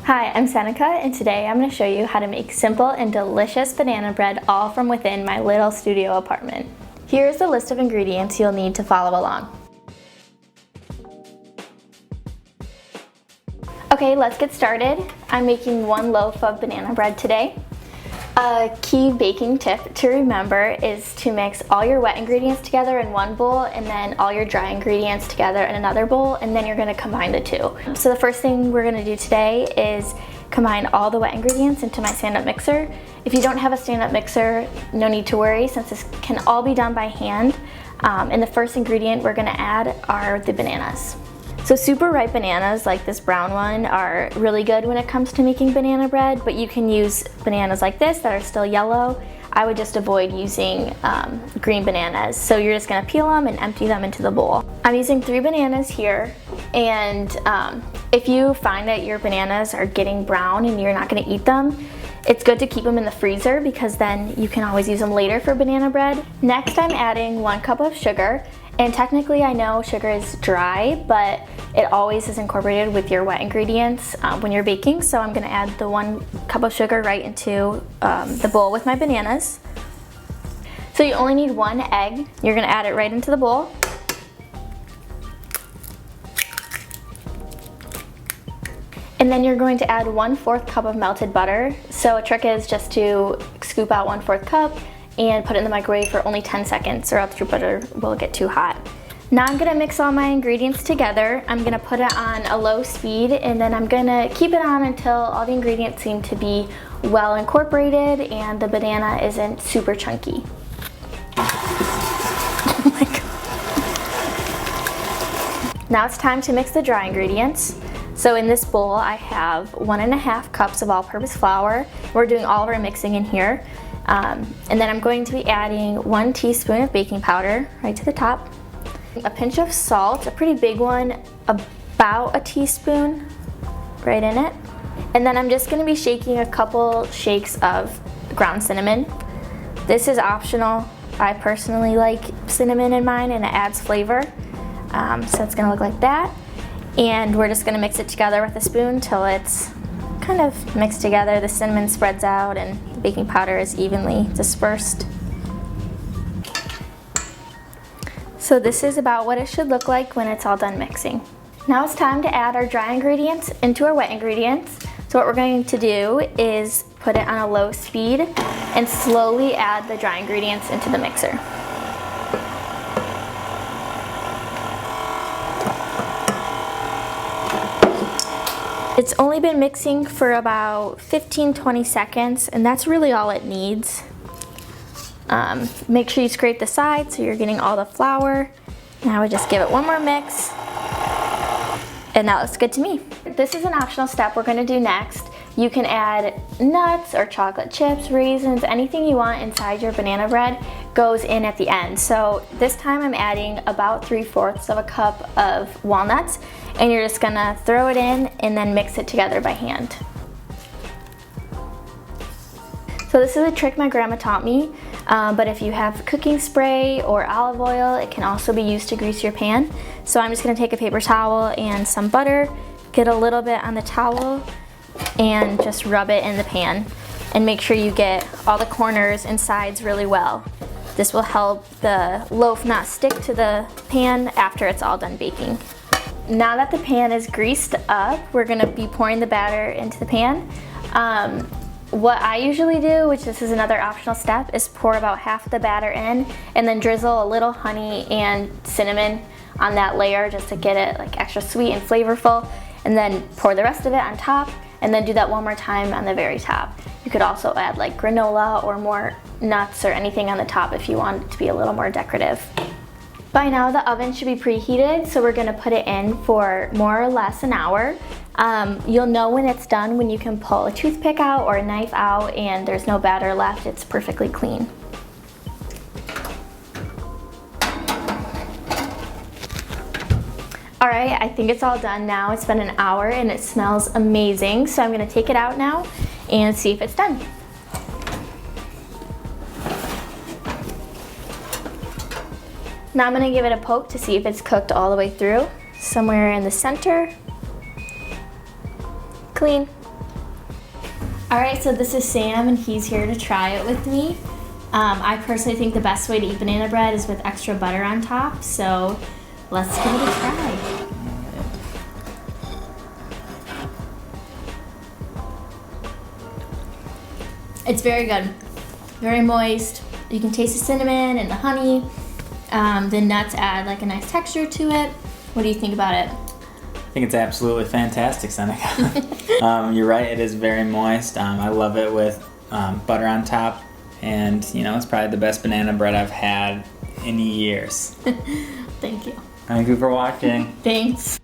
Hi, I'm Seneca, and today I'm going to show you how to make simple and delicious banana bread all from within my little studio apartment. Here's the list of ingredients you'll need to follow along. Okay, let's get started. I'm making 1 loaf of banana bread today. A key baking tip to remember is to mix all your wet ingredients together in one bowl and then all your dry ingredients together in another bowl, and then you're going to combine the two. So the first thing we're going to do today is combine all the wet ingredients into my stand-up mixer. If you don't have a stand-up mixer, no need to worry, since this can all be done by hand. And the first ingredient we're going to add are the bananas. So super ripe bananas like this brown one are really good when it comes to making banana bread, but you can use bananas like this that are still yellow. I would just avoid using green bananas. So you're just gonna peel them and empty them into the bowl. I'm using 3 bananas here, and if you find that your bananas are getting brown and you're not gonna eat them, it's good to keep them in the freezer because then you can always use them later for banana bread. Next, I'm adding 1 cup of sugar. And technically I know sugar is dry, but it always is incorporated with your wet ingredients when you're baking. So I'm gonna add the 1 cup of sugar right into the bowl with my bananas. So you only need 1 egg. You're gonna add it right into the bowl. And then you're going to add 1/4 cup of melted butter. So a trick is just to scoop out 1/4 cup and put it in the microwave for only 10 seconds or else your butter will get too hot. Now I'm gonna mix all my ingredients together. I'm gonna put it on a low speed, and then I'm gonna keep it on until all the ingredients seem to be well incorporated and the banana isn't super chunky. Oh my God. Now it's time to mix the dry ingredients. So in this bowl I have 1.5 cups of all-purpose flour. We're doing all of our mixing in here. And then I'm going to be adding 1 teaspoon of baking powder right to the top, a pinch of salt, a pretty big one, about a teaspoon right in it. And then I'm just going to be shaking a couple shakes of ground cinnamon. This is optional. I personally like cinnamon in mine and it adds flavor. So it's going to look like that. And we're just going to mix it together with a spoon till it's kind of mixed together, the cinnamon spreads out and the baking powder is evenly dispersed. So this is about what it should look like when it's all done mixing. Now it's time to add our dry ingredients into our wet ingredients. So what we're going to do is put it on a low speed and slowly add the dry ingredients into the mixer. It's only been mixing for about 15-20 seconds, and that's really all it needs. Make sure you scrape the sides so you're getting all the flour. Now we just give it one more mix, and that looks good to me. This is an optional step we're going to do next. You can add nuts or chocolate chips, raisins, anything you want inside your banana bread goes in at the end. So this time I'm adding about 3/4 of a cup of walnuts, and you're just gonna throw it in and then mix it together by hand. So this is a trick my grandma taught me, but if you have cooking spray or olive oil, it can also be used to grease your pan. So I'm just gonna take a paper towel and some butter, get a little bit on the towel, and just rub it in the pan. And make sure you get all the corners and sides really well. This will help the loaf not stick to the pan after it's all done baking. Now that the pan is greased up, we're gonna be pouring the batter into the pan. What I usually do, which this is another optional step, is pour about half the batter in and then drizzle a little honey and cinnamon on that layer just to get it like extra sweet and flavorful, and then pour the rest of it on top, and then do that one more time on the very top. You could also add like granola or more nuts or anything on the top if you want it to be a little more decorative. By now the oven should be preheated, so we're gonna put it in for more or less an hour. You'll know when it's done when you can pull a toothpick out or a knife out and there's no batter left, it's perfectly clean. All right, I think it's all done now. It's been an hour and it smells amazing. So I'm gonna take it out now and see if it's done. Now I'm gonna give it a poke to see if it's cooked all the way through. Somewhere in the center. Clean. All right, so this is Sam, and he's here to try it with me. I personally think the best way to eat banana bread is with extra butter on top, so let's give it a try. It's very good, very moist. You can taste the cinnamon and the honey. The nuts add like a nice texture to it. What do you think about it? I think it's absolutely fantastic, Seneca. You're right, it is very moist. I love it with butter on top, and it's probably the best banana bread I've had in years. Thank you. Thank you for watching. Thanks.